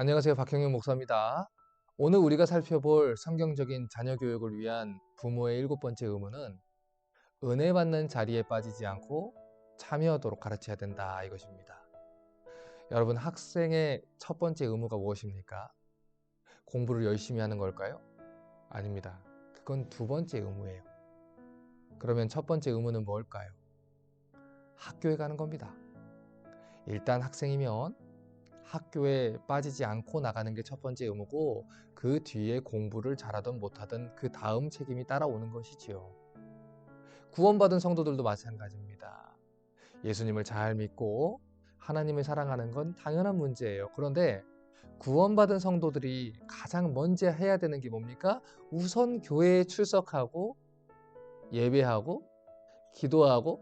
안녕하세요. 박형영 목사입니다. 오늘 우리가 살펴볼 성경적인 자녀 교육을 위한 부모의 7번째 의무는 은혜 받는 자리에 빠지지 않고 참여하도록 가르쳐야 된다 이것입니다. 여러분, 학생의 첫 번째 의무가 무엇입니까? 공부를 열심히 하는 걸까요? 아닙니다. 그건 두 번째 의무예요. 그러면 첫 번째 의무는 뭘까요? 학교에 가는 겁니다. 일단 학생이면 학교에 빠지지 않고 나가는 게 첫 번째 의무고, 그 뒤에 공부를 잘하든 못하든 그 다음 책임이 따라오는 것이지요. 구원받은 성도들도 마찬가지입니다. 예수님을 잘 믿고 하나님을 사랑하는 건 당연한 문제예요. 그런데 구원받은 성도들이 가장 먼저 해야 되는 게 뭡니까? 우선 교회에 출석하고 예배하고 기도하고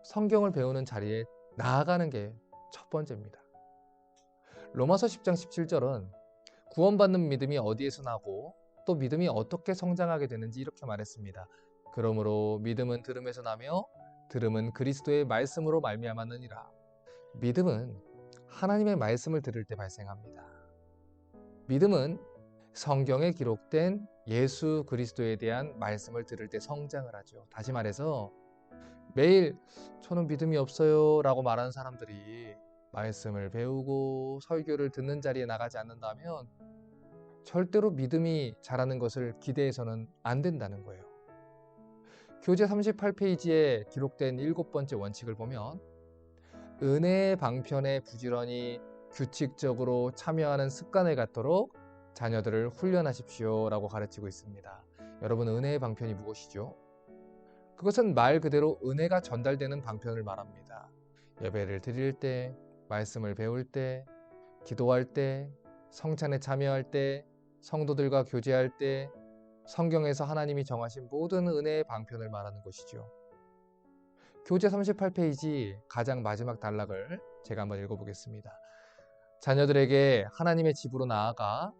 성경을 배우는 자리에 나아가는 게 첫 번째입니다. 로마서 10장 17절은 구원받는 믿음이 어디에서 나고 또 믿음이 어떻게 성장하게 되는지 이렇게 말했습니다. 그러므로 믿음은 들음에서 나며 들음은 그리스도의 말씀으로 말미암았느니라. 믿음은 하나님의 말씀을 들을 때 발생합니다. 믿음은 성경에 기록된 예수 그리스도에 대한 말씀을 들을 때 성장을 하죠. 다시 말해서 매일 저는 믿음이 없어요 라고 말하는 사람들이 말씀을 배우고 설교를 듣는 자리에 나가지 않는다면 절대로 믿음이 자라는 것을 기대해서는 안 된다는 거예요. 교재 38페이지에 기록된 7번째 원칙을 보면 은혜의 방편에 부지런히 규칙적으로 참여하는 습관을 갖도록 자녀들을 훈련하십시오 라고 가르치고 있습니다. 여러분, 은혜의 방편이 무엇이죠? 그것은 말 그대로 은혜가 전달되는 방편을 말합니다. 예배를 드릴 때, 말씀을 배울 때, 기도할 때, 성찬에 참여할 때, 성도들과 교제할 때, 성경에서 하나님이 정하신 모든 은혜의 방편을 말하는 것이죠. 교재 38페이지 가장 마지막 단락을 제가 한번 읽어보겠습니다. 자녀들에게 하나님의 집으로 나아가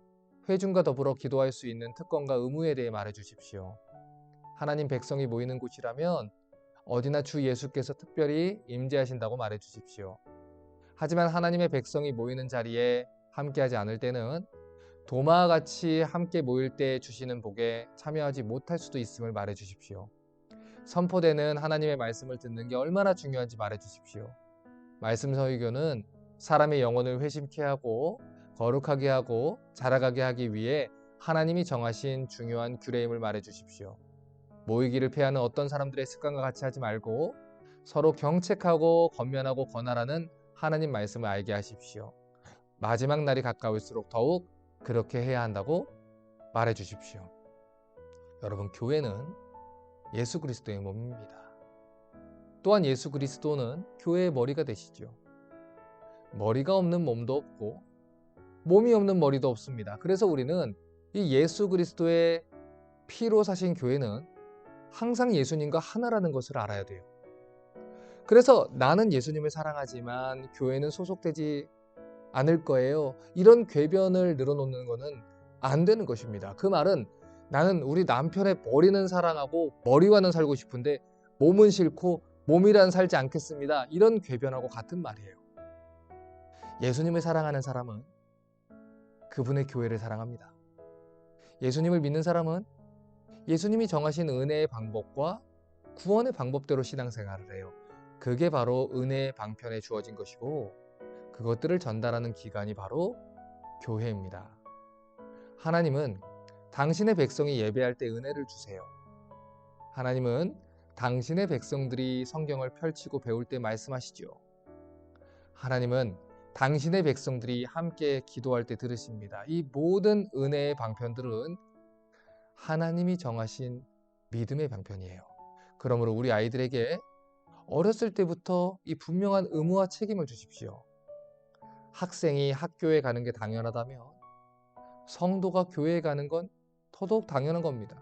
회중과 더불어 기도할 수 있는 특권과 의무에 대해 말해 주십시오. 하나님 백성이 모이는 곳이라면 어디나 주 예수께서 특별히 임재하신다고 말해 주십시오. 하지만 하나님의 백성이 모이는 자리에 함께하지 않을 때는 도마와 같이 함께 모일 때 주시는 복에 참여하지 못할 수도 있음을 말해 주십시오. 선포되는 하나님의 말씀을 듣는 게 얼마나 중요한지 말해 주십시오. 말씀 설교는 사람의 영혼을 회심케 하고 거룩하게 하고 자라가게 하기 위해 하나님이 정하신 중요한 규례임을 말해 주십시오. 모이기를 피하는 어떤 사람들의 습관과 같이 하지 말고 서로 경책하고 권면하고 권하라는 하나님 말씀을 알게 하십시오. 마지막 날이 가까울수록 더욱 그렇게 해야 한다고 말해 주십시오. 여러분, 교회는 예수 그리스도의 몸입니다. 또한 예수 그리스도는 교회의 머리가 되시죠. 머리가 없는 몸도 없고 몸이 없는 머리도 없습니다. 그래서 우리는 이 예수 그리스도의 피로 사신 교회는 항상 예수님과 하나라는 것을 알아야 돼요. 그래서 나는 예수님을 사랑하지만 교회는 소속되지 않을 거예요. 이런 궤변을 늘어놓는 것은 안 되는 것입니다. 그 말은 나는 우리 남편의 머리는 사랑하고 머리와는 살고 싶은데 몸은 싫고 몸이란 살지 않겠습니다. 이런 궤변하고 같은 말이에요. 예수님을 사랑하는 사람은 그분의 교회를 사랑합니다. 예수님을 믿는 사람은 예수님이 정하신 은혜의 방법과 구원의 방법대로 신앙생활을 해요. 그게 바로 은혜의 방편에 주어진 것이고 그것들을 전달하는 기관이 바로 교회입니다. 하나님은 당신의 백성이 예배할 때 은혜를 주세요. 하나님은 당신의 백성들이 성경을 펼치고 배울 때 말씀하시죠. 하나님은 당신의 백성들이 함께 기도할 때 들으십니다. 이 모든 은혜의 방편들은 하나님이 정하신 믿음의 방편이에요. 그러므로 우리 아이들에게 어렸을 때부터 이 분명한 의무와 책임을 주십시오. 학생이 학교에 가는 게 당연하다면 성도가 교회에 가는 건 더더욱 당연한 겁니다.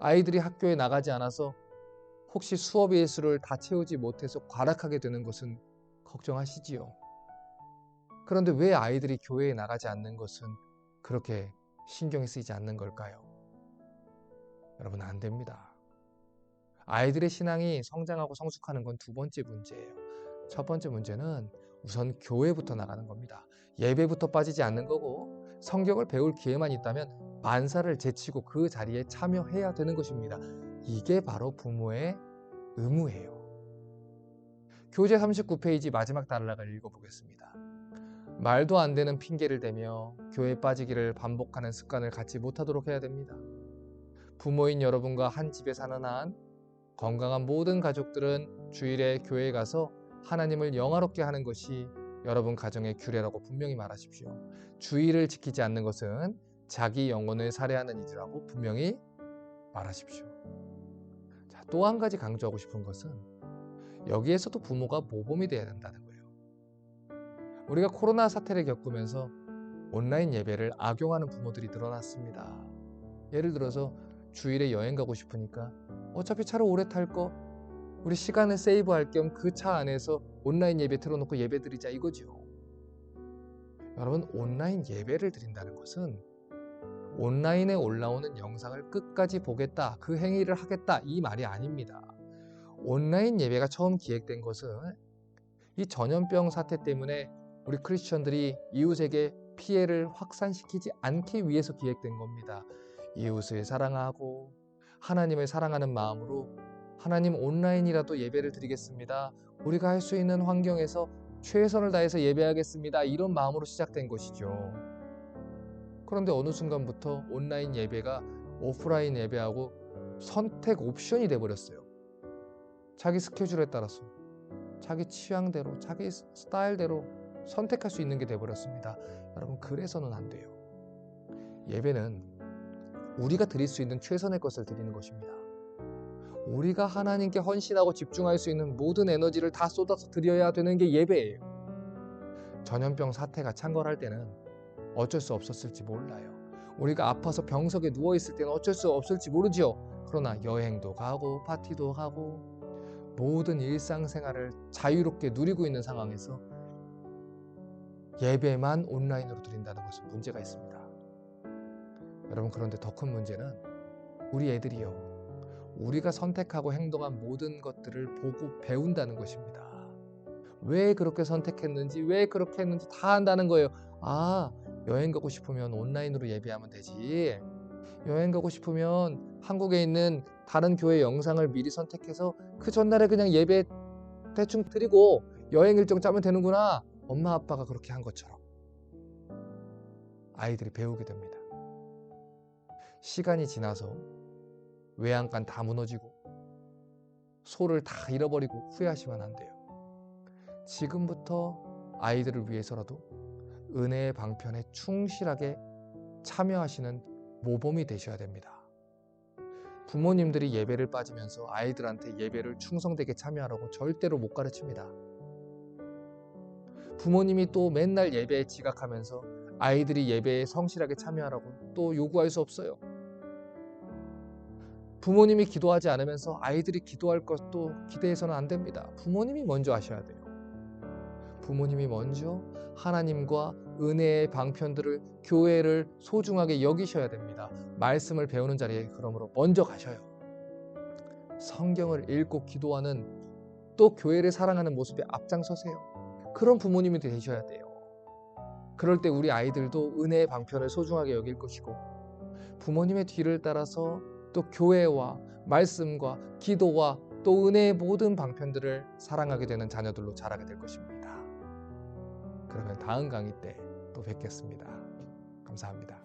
아이들이 학교에 나가지 않아서 혹시 수업의 일수를 다 채우지 못해서 과락하게 되는 것은 걱정하시지요. 그런데 왜 아이들이 교회에 나가지 않는 것은 그렇게 신경이 쓰이지 않는 걸까요? 여러분, 안 됩니다. 아이들의 신앙이 성장하고 성숙하는 건 두 번째 문제예요. 첫 번째 문제는 우선 교회부터 나가는 겁니다. 예배부터 빠지지 않는 거고 성경을 배울 기회만 있다면 만사를 제치고 그 자리에 참여해야 되는 것입니다. 이게 바로 부모의 의무예요. 교재 39페이지 마지막 단락을 읽어보겠습니다. 말도 안 되는 핑계를 대며 교회에 빠지기를 반복하는 습관을 갖지 못하도록 해야 됩니다. 부모인 여러분과 한 집에 사는 한 건강한 모든 가족들은 주일에 교회에 가서 하나님을 영화롭게 하는 것이 여러분 가정의 규례라고 분명히 말하십시오. 주일을 지키지 않는 것은 자기 영혼을 살해하는 일이라고 분명히 말하십시오. 자, 또 한 가지 강조하고 싶은 것은 여기에서도 부모가 모범이 되어야 된다는 거예요. 우리가 코로나 사태를 겪으면서 온라인 예배를 악용하는 부모들이 늘어났습니다. 예를 들어서 주일에 여행 가고 싶으니까 어차피 차를 오래 탈 거 우리 시간을 세이브할 겸 그 차 안에서 온라인 예배 틀어놓고 예배 드리자 이거죠. 여러분, 온라인 예배를 드린다는 것은 온라인에 올라오는 영상을 끝까지 보겠다, 그 행위를 하겠다 이 말이 아닙니다. 온라인 예배가 처음 기획된 것은 이 전염병 사태 때문에 우리 크리스천들이 이웃에게 피해를 확산시키지 않기 위해서 기획된 겁니다. 이웃을 사랑하고 하나님을 사랑하는 마음으로 하나님 온라인이라도 예배를 드리겠습니다. 우리가 할 수 있는 환경에서 최선을 다해서 예배하겠습니다. 이런 마음으로 시작된 것이죠. 그런데 어느 순간부터 온라인 예배가 오프라인 예배하고 선택 옵션이 돼버렸어요. 자기 스케줄에 따라서 자기 취향대로 자기 스타일대로 선택할 수 있는 게 돼버렸습니다. 여러분, 그래서는 안 돼요. 예배는 우리가 드릴 수 있는 최선의 것을 드리는 것입니다. 우리가 하나님께 헌신하고 집중할 수 있는 모든 에너지를 다 쏟아서 드려야 되는 게 예배예요. 전염병 사태가 창궐할 때는 어쩔 수 없었을지 몰라요. 우리가 아파서 병석에 누워있을 때는 어쩔 수 없을지 모르죠. 그러나 여행도 가고 파티도 하고 모든 일상생활을 자유롭게 누리고 있는 상황에서 예배만 온라인으로 드린다는 것은 문제가 있습니다. 여러분, 그런데 더 큰 문제는 우리 애들이요, 우리가 선택하고 행동한 모든 것들을 보고 배운다는 것입니다. 왜 그렇게 선택했는지, 왜 그렇게 했는지 다 안다는 거예요. 아, 여행 가고 싶으면 온라인으로 예배하면 되지. 여행 가고 싶으면 한국에 있는 다른 교회 영상을 미리 선택해서 그 전날에 그냥 예배 대충 드리고 여행 일정 짜면 되는구나. 엄마 아빠가 그렇게 한 것처럼 아이들이 배우게 됩니다. 시간이 지나서 외양간 다 무너지고 소를 다 잃어버리고 후회하시면 안 돼요. 지금부터 아이들을 위해서라도 은혜의 방편에 충실하게 참여하시는 모범이 되셔야 됩니다. 부모님들이 예배를 빠지면서 아이들한테 예배를 충성되게 참여하라고 절대로 못 가르칩니다. 부모님이 또 맨날 예배에 지각하면서 아이들이 예배에 성실하게 참여하라고 또 요구할 수 없어요. 부모님이 기도하지 않으면서 아이들이 기도할 것도 기대해서는 안 됩니다. 부모님이 먼저 하셔야 돼요. 부모님이 먼저 하나님과 은혜의 방편들을, 교회를 소중하게 여기셔야 됩니다. 말씀을 배우는 자리에 그러므로 먼저 가셔요. 성경을 읽고 기도하는, 또 교회를 사랑하는 모습에 앞장서세요. 그런 부모님이 되셔야 돼요. 그럴 때 우리 아이들도 은혜의 방편을 소중하게 여길 것이고, 부모님의 뒤를 따라서 또 교회와 말씀과 기도와 또 은혜의 모든 방편들을 사랑하게 되는 자녀들로 자라게 될 것입니다. 그러면 다음 강의 때 또 뵙겠습니다. 감사합니다.